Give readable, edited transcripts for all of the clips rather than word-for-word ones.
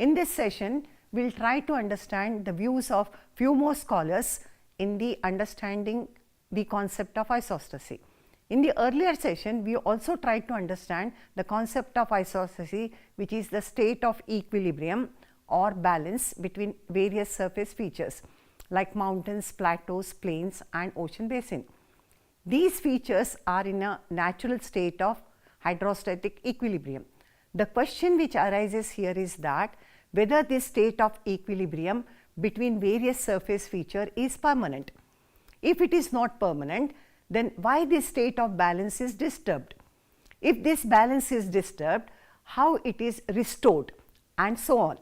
In this session, we will try to understand the views of few more scholars in the understanding the concept of isostasy. In the earlier session, we also tried to understand the concept of isostasy, which is the state of equilibrium or balance between various surface features like mountains, plateaus, plains and ocean basin. These features are in a natural state of hydrostatic equilibrium. The question which arises here is that whether this state of equilibrium between various surface feature is permanent. If it is not permanent, then why this state of balance is disturbed? If this balance is disturbed, how it is restored, and so on.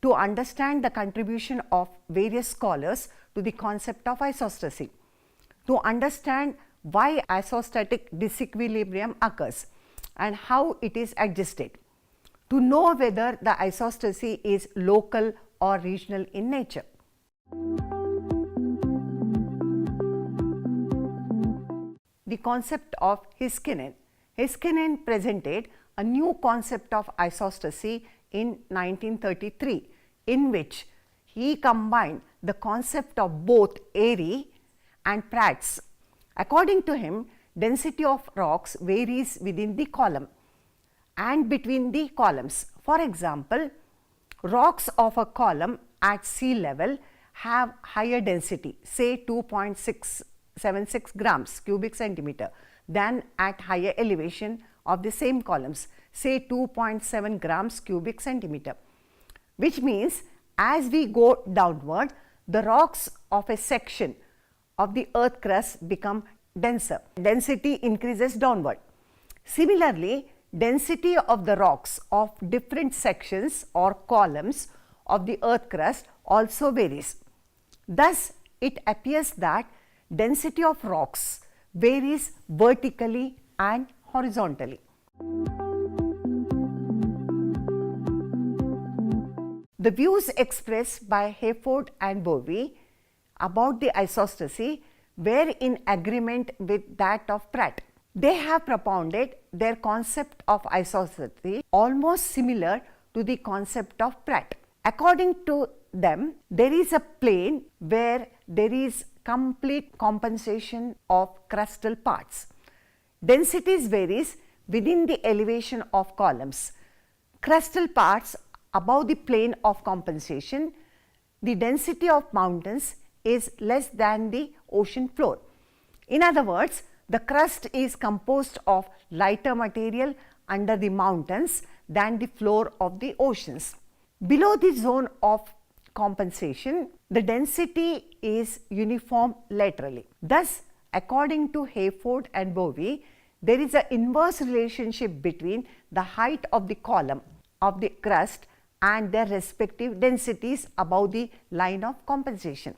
To understand the contribution of various scholars to the concept of isostasy, to understand why isostatic disequilibrium occurs and how it is adjusted, to know whether the isostasy is local or regional in nature. The concept of Heiskanen. Heiskanen presented a new concept of isostasy in 1933, in which he combined the concept of both Airy and Pratt's. According to him, density of rocks varies within the column and between the columns. For example, rocks of a column at sea level have higher density, say 2.676 grams cubic centimeter, than at higher elevation of the same columns, say 2.7 grams cubic centimeter, which means as we go downward, the rocks of a section of the earth crust become denser. Density increases downward. Similarly, density of the rocks of different sections or columns of the earth crust also varies. Thus, it appears that density of rocks varies vertically and horizontally. The views expressed by Hayford and Bowie about the isostasy were in agreement with that of Pratt. They have propounded their concept of isostasy almost similar to the concept of Pratt. According to them, there is a plane where there is complete compensation of crustal parts. Densities varies within the elevation of columns. Crustal parts above the plane of compensation, the density of mountains is less than the ocean floor. In other words, the crust is composed of lighter material under the mountains than the floor of the oceans. Below the zone of compensation, the density is uniform laterally. Thus, according to Hayford and Bowie, there is an inverse relationship between the height of the column of the crust and their respective densities above the line of compensation.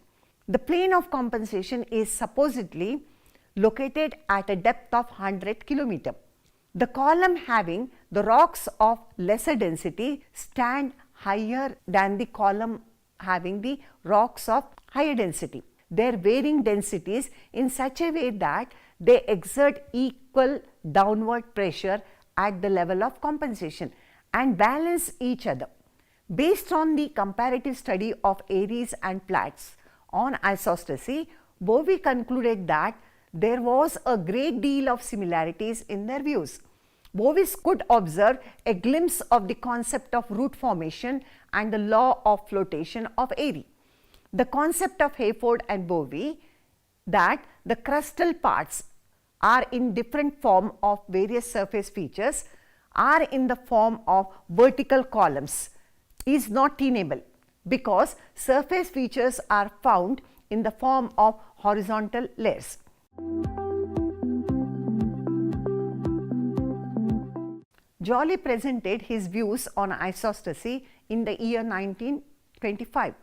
The plane of compensation is supposedly located at a depth of 100 km. The column having the rocks of lesser density stand higher than the column having the rocks of higher density. Their varying densities in such a way that they exert equal downward pressure at the level of compensation and balance each other. Based on the comparative study of Airy's and Platt's on isostasy, Bowie concluded that there was a great deal of similarities in their views. Bowie could observe a glimpse of the concept of root formation and the law of flotation of Airy. The concept of Hayford and Bowie that the crustal parts are in different form of various surface features are in the form of vertical columns is not tenable, because surface features are found in the form of horizontal layers. Joly presented his views on isostasy in the year 1925.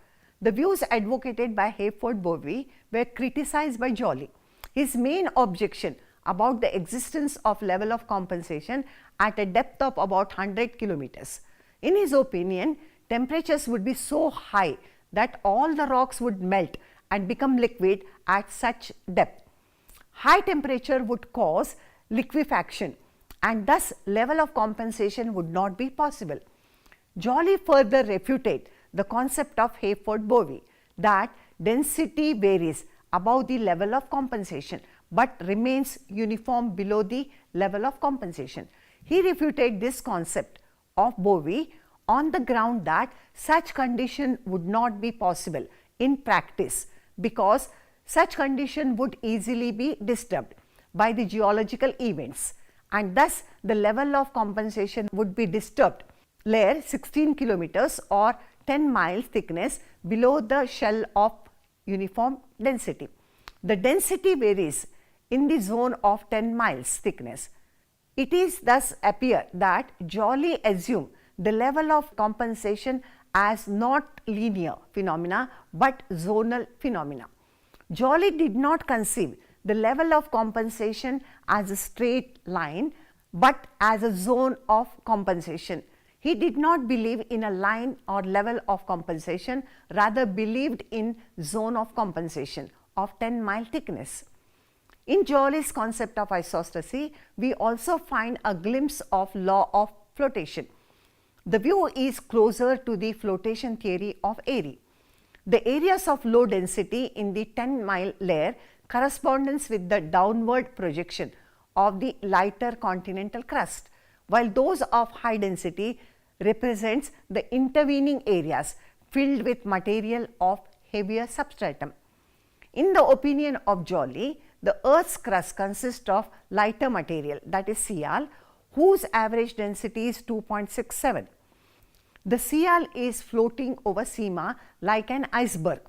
The views advocated by Hayford-Bovey were criticized by Joly. His main objection about the existence of level of compensation at a depth of about 100 kilometers. In his opinion, temperatures would be so high that all the rocks would melt and become liquid at such depth. High temperature would cause liquefaction, and thus level of compensation would not be possible. Joly further refuted the concept of Hayford-Bovey that density varies above the level of compensation but remains uniform below the level of compensation. He refuted this concept of Bovey on the ground that such condition would not be possible in practice, because such condition would easily be disturbed by the geological events, and thus the level of compensation would be disturbed. Layer 16 kilometers or 10 miles thickness below the shell of uniform density. The density varies in the zone of 10 miles thickness. It is thus appear that Joly assumed the level of compensation as not linear phenomena but zonal phenomena. Joly did not conceive the level of compensation as a straight line but as a zone of compensation. He did not believe in a line or level of compensation, rather believed in zone of compensation of 10-mile thickness. In Joly's concept of isostasy, we also find a glimpse of law of flotation. The view is closer to the flotation theory of Airy. The areas of low density in the 10-mile layer corresponds with the downward projection of the lighter continental crust, while those of high density represents the intervening areas filled with material of heavier substratum. In the opinion of Joly, the Earth's crust consists of lighter material, that is Cl, whose average density is 2.67. The Cl is floating over Sima like an iceberg.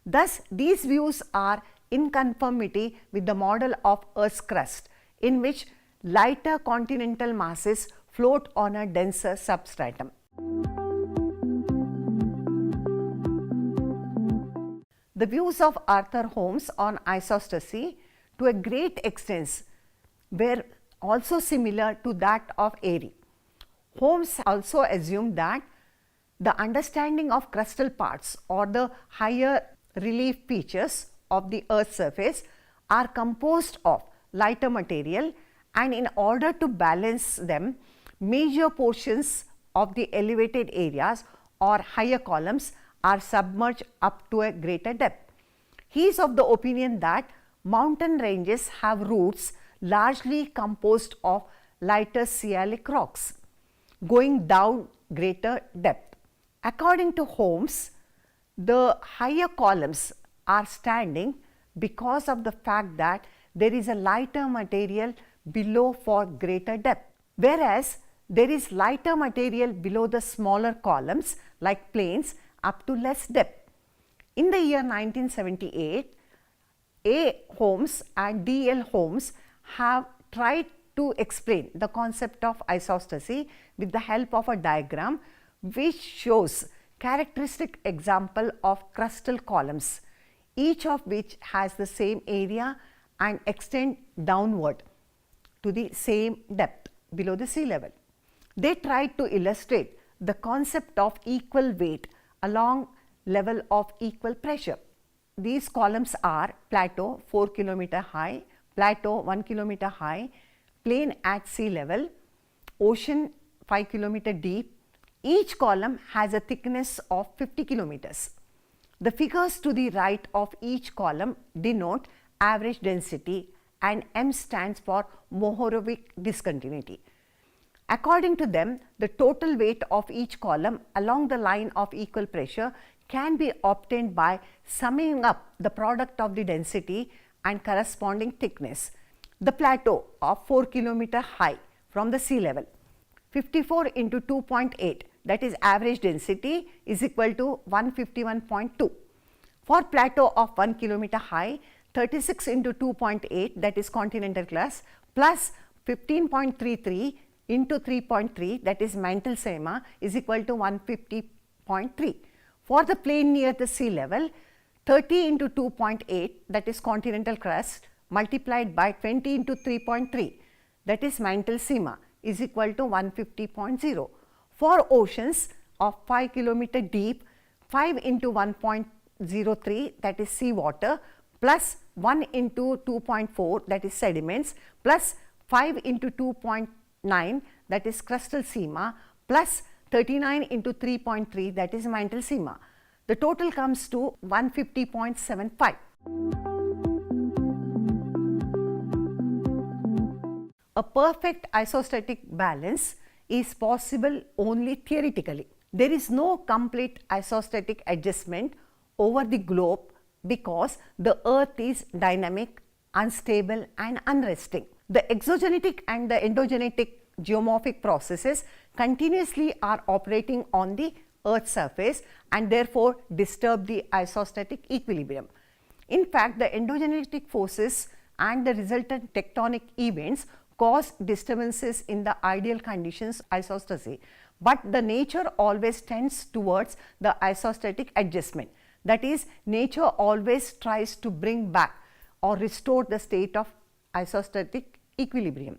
Thus, these views are in conformity with the model of Earth's crust, in which lighter continental masses float on a denser substratum. The views of Arthur Holmes on isostasy to a great extent were also similar to that of Airy. Holmes also assumed that the understanding of crustal parts or the higher relief features of the Earth's surface are composed of lighter material, and in order to balance them, major portions of the elevated areas or higher columns are submerged up to a greater depth. He is of the opinion that mountain ranges have roots largely composed of lighter Cialic rocks, going down greater depth. According to Holmes, the higher columns are standing because of the fact that there is a lighter material below for greater depth, whereas there is lighter material below the smaller columns like plains up to less depth. In the year 1978, A. Holmes and D. L. Holmes have tried to explain the concept of isostasy with the help of a diagram which shows characteristic example of crustal columns, each of which has the same area and extend downward to the same depth below the sea level. They tried to illustrate the concept of equal weight along level of equal pressure. These columns are plateau 4 km high, plateau 1 km high, plain at sea level, ocean 5 km deep. Each column has a thickness of 50 kilometers. The figures to the right of each column denote average density, and M stands for Mohorovic discontinuity. According to them, the total weight of each column along the line of equal pressure can be obtained by summing up the product of the density and corresponding thickness. the plateau of 4 km high from the sea level. 54 into 2.8, that is average density, is equal to 151.2. For plateau of 1 km high, 36 into 2.8, that is continental crust, plus 15.33 into 3.3, that is mantle sigma, is equal to 150.3. For the plain near the sea level, 30 into 2.8, that is continental crust, multiplied by 20 into 3.3, that is mantle sigma, is equal to 150.0. For oceans of 5 km deep, 5 into 1.03, that is sea water, plus 1 into 2.4, that is sediments, plus 5 into 2.9, that is crustal sigma, plus 39 into 3.3, that is mantle sigma. The total comes to 150.75. A perfect isostatic balance is possible only theoretically. There is no complete isostatic adjustment over the globe because the earth is dynamic, unstable and unresting. The exogenetic and the endogenetic geomorphic processes continuously are operating on the earth's surface and therefore disturb the isostatic equilibrium. In fact, the endogenetic forces and the resultant tectonic events cause disturbances in the ideal conditions isostasy, but the nature always tends towards the isostatic adjustment. That is, nature always tries to bring back or restore the state of isostatic equilibrium.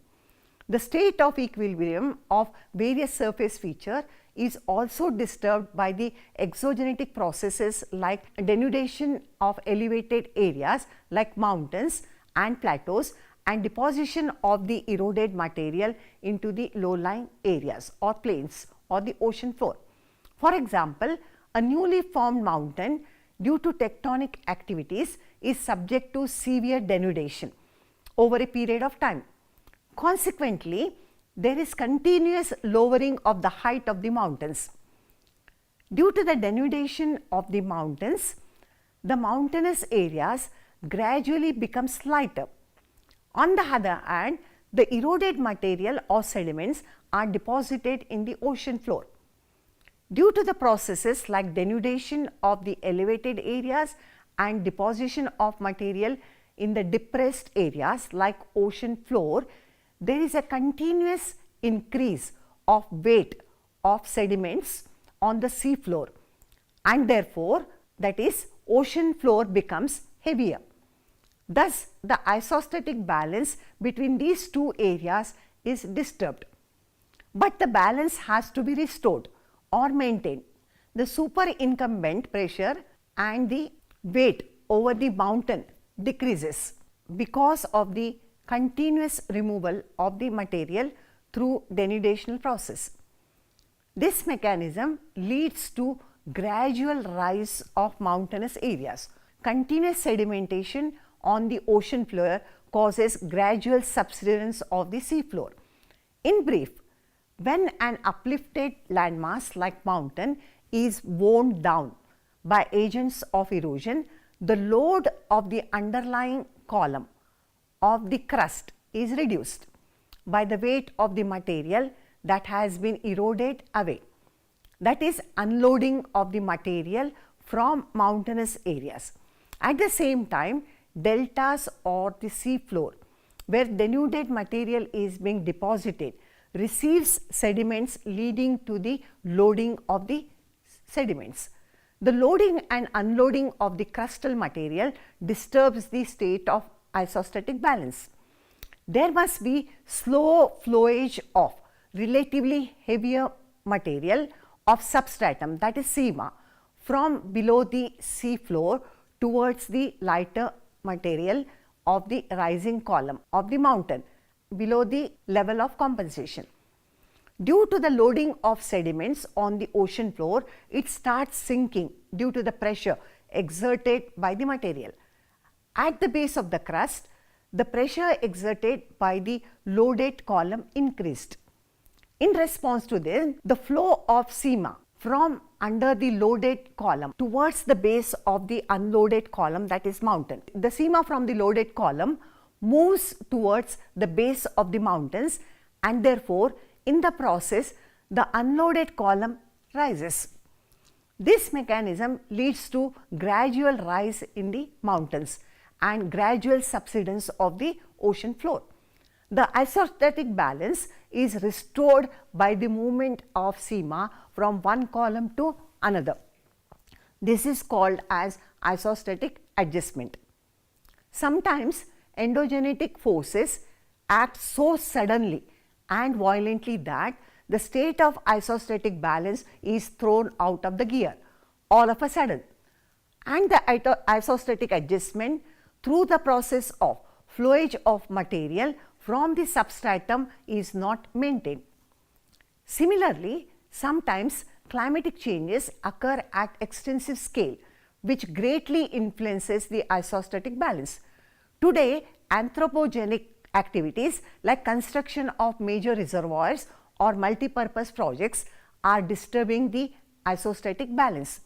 The state of equilibrium of various surface features is also disturbed by the exogenetic processes like denudation of elevated areas like mountains and plateaus and deposition of the eroded material into the low-lying areas or plains or the ocean floor. For example, a newly formed mountain due to tectonic activities is subject to severe denudation over a period of time. Consequently, there is continuous lowering of the height of the mountains. Due to the denudation of the mountains, the mountainous areas gradually become lighter. On the other hand, the eroded material or sediments are deposited in the ocean floor. Due to the processes like denudation of the elevated areas and deposition of material in the depressed areas like ocean floor, there is a continuous increase of weight of sediments on the sea floor and therefore, that is, ocean floor becomes heavier. Thus, the isostatic balance between these two areas is disturbed, but the balance has to be restored or maintained. The superincumbent pressure and the weight over the mountain decreases because of the continuous removal of the material through denudational process. This mechanism leads to gradual rise of mountainous areas. Continuous sedimentation on the ocean floor causes gradual subsidence of the sea floor. In brief, when an uplifted landmass like mountain is worn down by agents of erosion, the load of the underlying column of the crust is reduced by the weight of the material that has been eroded away. That is, unloading of the material from mountainous areas. At the same time, deltas or the sea floor where denuded material is being deposited receives sediments leading to the loading of the sediments. The loading and unloading of the crustal material disturbs the state of isostatic balance. There must be slow flowage of relatively heavier material of substratum, that is sigma, from below the sea floor towards the lighter material of the rising column of the mountain below the level of compensation. Due to the loading of sediments on the ocean floor, it starts sinking due to the pressure exerted by the material. At the base of the crust, the pressure exerted by the loaded column increased. In response to this, the flow of sigma from under the loaded column towards the base of the unloaded column, that is mountain. The sigma from the loaded column moves towards the base of the mountains, and therefore in the process the unloaded column rises. This mechanism leads to gradual rise in the mountains and gradual subsidence of the ocean floor. The isostatic balance is restored by the movement of sigma from one column to another. This is called as isostatic adjustment. Sometimes endogenetic forces act so suddenly and violently that the state of isostatic balance is thrown out of the gear all of a sudden, and the isostatic adjustment through the process of flowage of material from the substratum is not maintained. Similarly, sometimes climatic changes occur at extensive scale, which greatly influences the isostatic balance. Today, anthropogenic activities like construction of major reservoirs or multipurpose projects are disturbing the isostatic balance,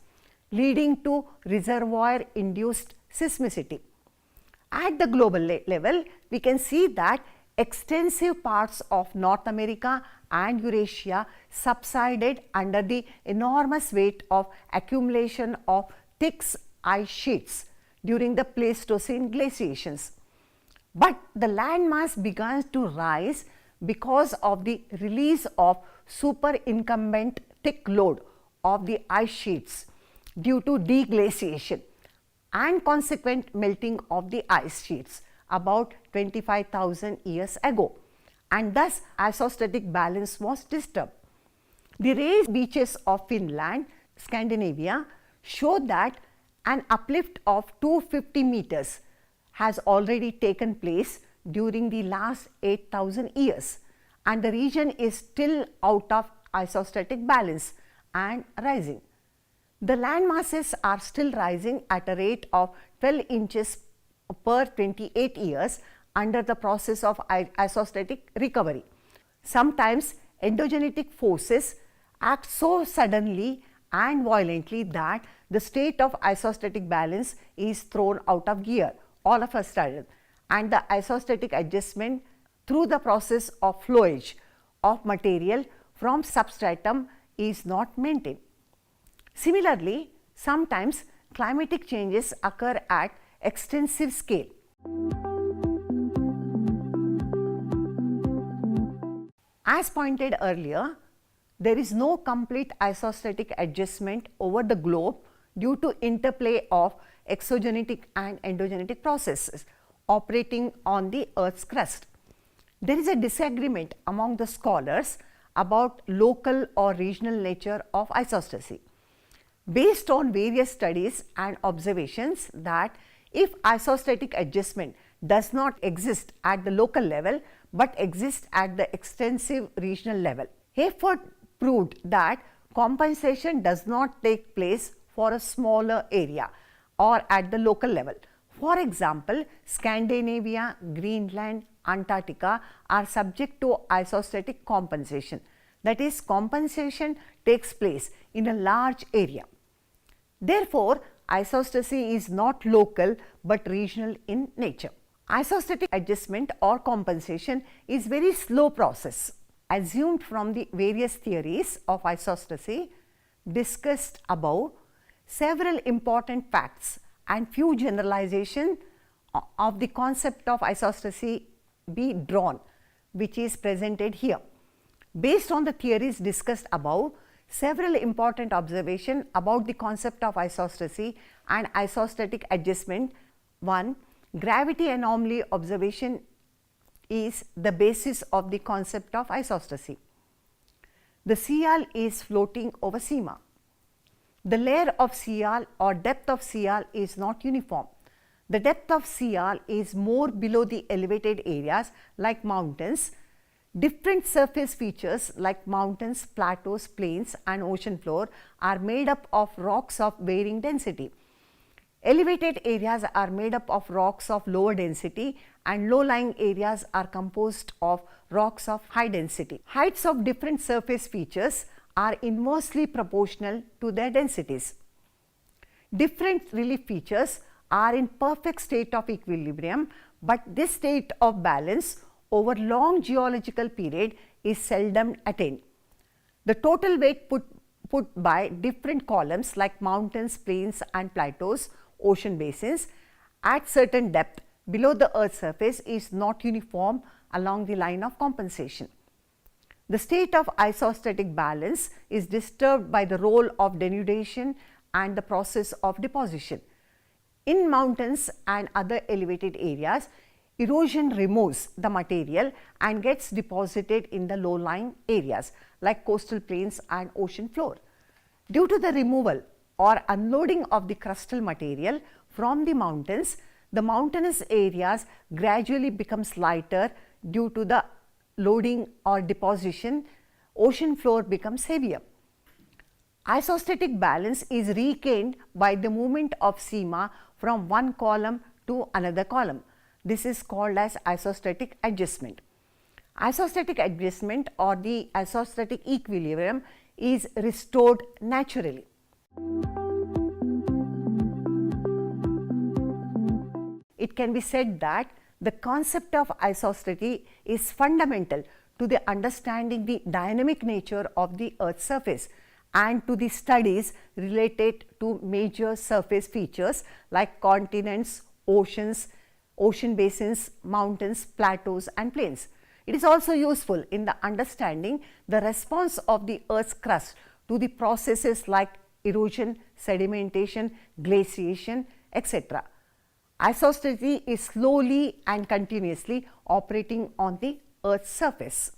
leading to reservoir-induced seismicity. At the global level, we can see that extensive parts of North America and Eurasia subsided under the enormous weight of accumulation of thick ice sheets during the Pleistocene glaciations. But the landmass began to rise because of the release of superincumbent thick load of the ice sheets due to deglaciation and consequent melting of the ice sheets about 25,000 years ago, and thus isostatic balance was disturbed. The raised beaches of Finland, Scandinavia show that an uplift of 250 meters has already taken place during the last 8,000 years, and the region is still out of isostatic balance and rising. The land masses are still rising at a rate of 12 inches per 28 years under the process of isostatic recovery. Sometimes endogenetic forces act so suddenly and violently that the state of isostatic balance is thrown out of gear all of a sudden, and the isostatic adjustment through the process of flowage of material from substratum is not maintained. Similarly, sometimes climatic changes occur at extensive scale. As pointed earlier, there is no complete isostatic adjustment over the globe due to interplay of exogenetic and endogenetic processes operating on the Earth's crust. There is a disagreement among the scholars about local or regional nature of isostasy. Based on various studies and observations that if isostatic adjustment does not exist at the local level but exists at the extensive regional level. Hayford proved that compensation does not take place for a smaller area or at the local level. For example, Scandinavia, Greenland, Antarctica are subject to isostatic compensation. That is, compensation takes place in a large area. Therefore, isostasy is not local but regional in nature. Isostatic adjustment or compensation is very slow process assumed from the various theories of isostasy discussed above. Several important facts and few generalizations of the concept of isostasy be drawn, which is presented here. Based on the theories discussed above, several important observations about the concept of isostasy and isostatic adjustment. 1. Gravity anomaly observation is the basis of the concept of isostasy. The Sial is floating over sigma. The layer of Sial or depth of Sial is not uniform. The depth of Sial is more below the elevated areas like mountains. Different surface features like mountains, plateaus, plains and ocean floor are made up of rocks of varying density. Elevated areas are made up of rocks of lower density and low-lying areas are composed of rocks of high density. Heights of different surface features are inversely proportional to their densities. Different relief features are in perfect state of equilibrium but this state of balance over long geological period is seldom attained. The total weight put by different columns like mountains, plains and plateaus, ocean basins at certain depth below the Earth's surface is not uniform along the line of compensation. The state of isostatic balance is disturbed by the role of denudation and the process of deposition. In mountains and other elevated areas, erosion removes the material and gets deposited in the low-lying areas like coastal plains and ocean floor. Due to the removal or unloading of the crustal material from the mountains, the mountainous areas gradually becomes lighter due to the loading or deposition. Ocean floor becomes heavier. Isostatic balance is regained by the movement of sigma from one column to another column. This is called as isostatic adjustment. Isostatic adjustment or the isostatic equilibrium is restored naturally. It can be said that the concept of isostasy is fundamental to the understanding the dynamic nature of the Earth's surface and to the studies related to major surface features like continents, oceans, ocean basins, mountains, plateaus and plains. It is also useful in the understanding the response of the Earth's crust to the processes like erosion, sedimentation, glaciation, etc. Isostasy is slowly and continuously operating on the Earth's surface.